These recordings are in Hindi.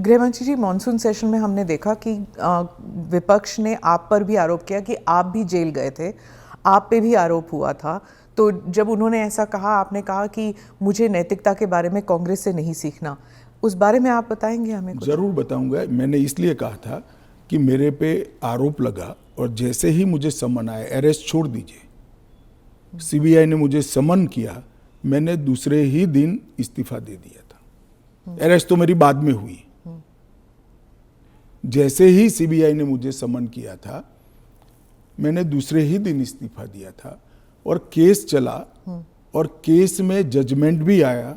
गृहमंत्री जी, मॉनसून सेशन में हमने देखा कि विपक्ष ने आप पर भी आरोप किया कि आप भी जेल गए थे, आप पे भी आरोप हुआ था। तो जब उन्होंने ऐसा कहा, आपने कहा कि मुझे नैतिकता के बारे में कांग्रेस से नहीं सीखना, उस बारे में आप बताएंगे हमें कुछ? जरूर बताऊंगा। मैंने इसलिए कहा था कि मेरे पे आरोप लगा और जैसे ही मुझे समन आया, अरेस्ट छोड़ दीजिए, सीबीआई ने मुझे समन किया, मैंने दूसरे ही दिन इस्तीफा दे दिया था। अरेस्ट तो मेरी बाद में हुई। जैसे ही सीबीआई ने मुझे समन किया था, मैंने दूसरे ही दिन इस्तीफा दिया था और केस चला और केस में जजमेंट भी आया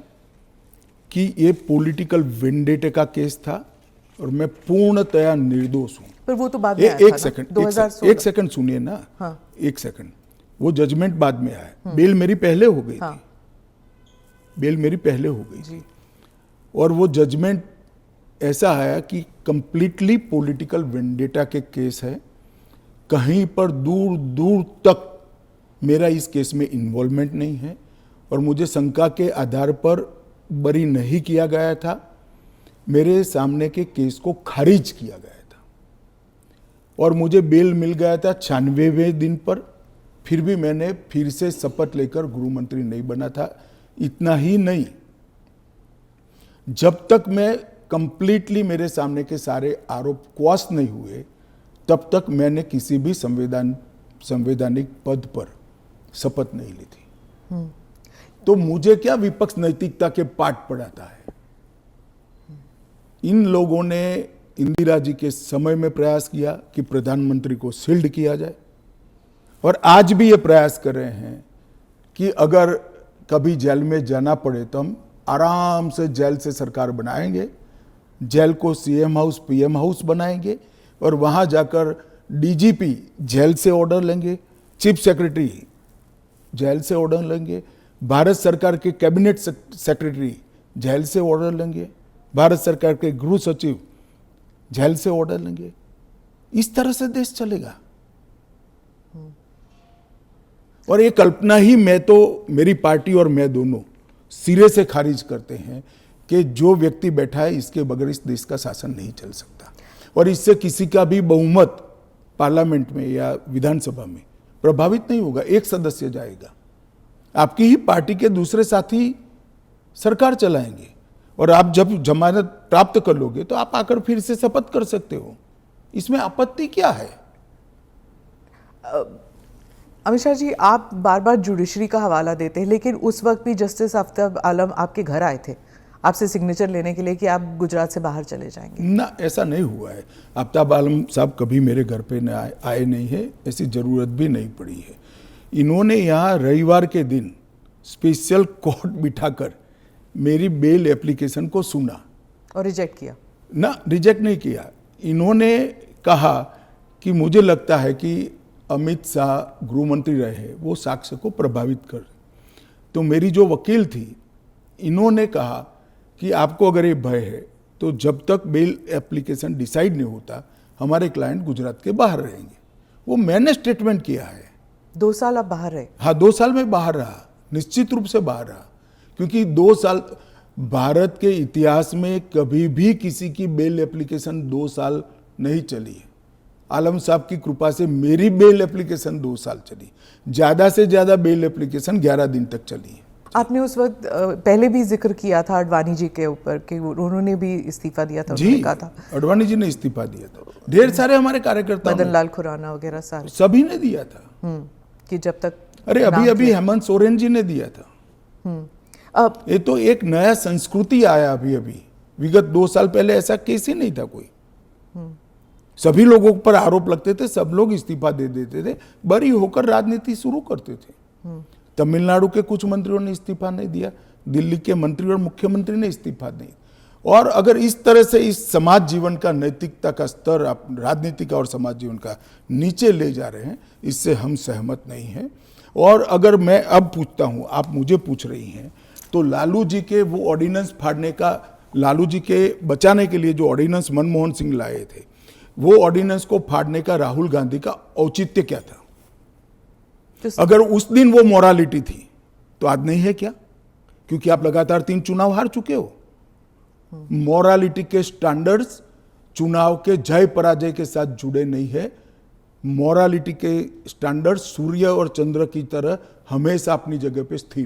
कि ये पॉलिटिकल वेंडेटे का केस था और मैं पूर्णतया निर्दोष हूं। पर वो तो बाद में आया था ना, 2016। एक सेकंड सुनिए ना। हाँ। एक सेकंड, वो जजमेंट बाद में आया। बेल मेरी पहले हो गई थी, बेल मेरी पहले हो गई थी और वो जजमेंट ऐसा आया कि कंप्लीटली पॉलिटिकल वेंडेटा के केस है, कहीं पर दूर दूर तक मेरा इस केस में इन्वॉल्वमेंट नहीं है और मुझे शंका के आधार पर बरी नहीं किया गया था। मेरे सामने के केस को खारिज किया गया था और मुझे बेल मिल गया था 96वें दिन पर। फिर भी मैंने फिर से शपथ लेकर गृह मंत्री नहीं बना था। इतना ही नहीं, जब तक मैं कंप्लीटली मेरे सामने के सारे आरोप क्वाश नहीं हुए, तब तक मैंने किसी भी संवैधानिक पद पर शपथ नहीं ली थी। तो मुझे क्या विपक्ष नैतिकता के पाठ पढ़ाता है? इन लोगों ने इंदिरा जी के समय में प्रयास किया कि प्रधानमंत्री को शील्ड किया जाए और आज भी ये प्रयास कर रहे हैं कि अगर कभी जेल में जाना पड़े तो हम आराम से जेल से सरकार बनाएंगे, जेल को सीएम हाउस पीएम हाउस बनाएंगे और वहां जाकर डीजीपी जेल से ऑर्डर लेंगे, चीफ सेक्रेटरी जेल से ऑर्डर लेंगे, भारत सरकार के कैबिनेट सेक्रेटरी जेल से ऑर्डर लेंगे, भारत सरकार के गृह सचिव जेल से ऑर्डर लेंगे। इस तरह से देश चलेगा। और ये कल्पना ही मैं तो, मेरी पार्टी और मैं दोनों सिरे से खारिज करते हैं कि जो व्यक्ति बैठा है इसके बगैर इस देश का शासन नहीं चल सकता और इससे किसी का भी बहुमत पार्लियामेंट में या विधानसभा में प्रभावित नहीं होगा। एक सदस्य जाएगा, आपकी ही पार्टी के दूसरे साथी सरकार चलाएंगे और आप जब जमानत प्राप्त कर लोगे तो आप आकर फिर से शपथ कर सकते हो। इसमें आपत्ति क्या है? अमित शाह जी, आप बार बार जुडिशरी का हवाला देते हैं, लेकिन उस वक्त भी जस्टिस आफ्ताब आलम आपके घर आए थे आपसे सिग्नेचर लेने के लिए कि आप गुजरात से बाहर चले जाएंगे। ना, ऐसा नहीं हुआ है। आफ्ताब आलम साहब कभी मेरे घर पे आए नहीं है, ऐसी जरूरत भी नहीं पड़ी है। इन्होंने यहाँ रविवार के दिन स्पेशल कोर्ट बिठाकर मेरी बेल एप्लीकेशन को सुना और रिजेक्ट किया? ना, रिजेक्ट नहीं किया। इन्होंने कहा कि मुझे लगता है कि अमित शाह गृह मंत्री रहे, वो साक्ष्य को प्रभावित कर। तो मेरी जो वकील थी, इन्होंने कहा कि आपको अगर ये भय है तो जब तक बेल एप्लीकेशन डिसाइड नहीं होता हमारे क्लाइंट गुजरात के बाहर रहेंगे। वो मैंने स्टेटमेंट किया है। 2 साल आप बाहर रहे? हाँ, 2 साल में बाहर रहा, निश्चित रूप से बाहर रहा, क्योंकि 2 साल भारत के इतिहास में कभी भी किसी की बेल एप्लीकेशन 2 साल नहीं चली है। आलम साहब की कृपा से मेरी बेल एप्लीकेशन 2 साल चली, ज्यादा से ज्यादा बेल एप्लीकेशन 11 दिन तक चली है। आपने उस वक्त पहले भी जिक्र किया था अडवाणी जी के ऊपर कि उन्होंने भी इस्तीफा दिया था। जी, कहा था अडवाणी जी ने इस्तीफा दिया था, ढेर सारे हमारे कार्यकर्ता, मदन लाल खुराना वगैरह सारे, सभी ने दिया था। कि जब तक, अरे अभी हेमंत सोरेन जी ने दिया था। ये तो एक नया संस्कृति आया अभी। विगत 2 साल पहले ऐसा केस ही नहीं था कोई। सभी लोगों पर आरोप लगते थे, सब लोग इस्तीफा दे देते थे, बरी होकर राजनीति शुरू करते थे। तमिलनाडु के कुछ मंत्रियों ने इस्तीफा नहीं दिया, दिल्ली के मंत्री और मुख्यमंत्री ने इस्तीफा नहीं। और अगर इस तरह से इस समाज जीवन का, नैतिकता का स्तर आप राजनीति का और समाज जीवन का नीचे ले जा रहे हैं, इससे हम सहमत नहीं हैं। और अगर मैं अब पूछता हूं, आप मुझे पूछ रही हैं, तो लालू जी के वो ऑर्डिनेंस फाड़ने का, लालू जी के बचाने के लिए जो ऑर्डिनेंस मनमोहन सिंह लाए थे, वो ऑर्डिनेंस को फाड़ने का राहुल गांधी का औचित्य क्या था? अगर उस दिन वो मोरालिटी थी तो आज नहीं है क्या? क्योंकि आप लगातार 3 चुनाव हार चुके हो। मॉरालिटी के स्टैंडर्ड्स चुनाव के जय पराजय के साथ जुड़े नहीं है। मॉरालिटी के स्टैंडर्ड सूर्य और चंद्र की तरह हमेशा अपनी जगह पे स्थिर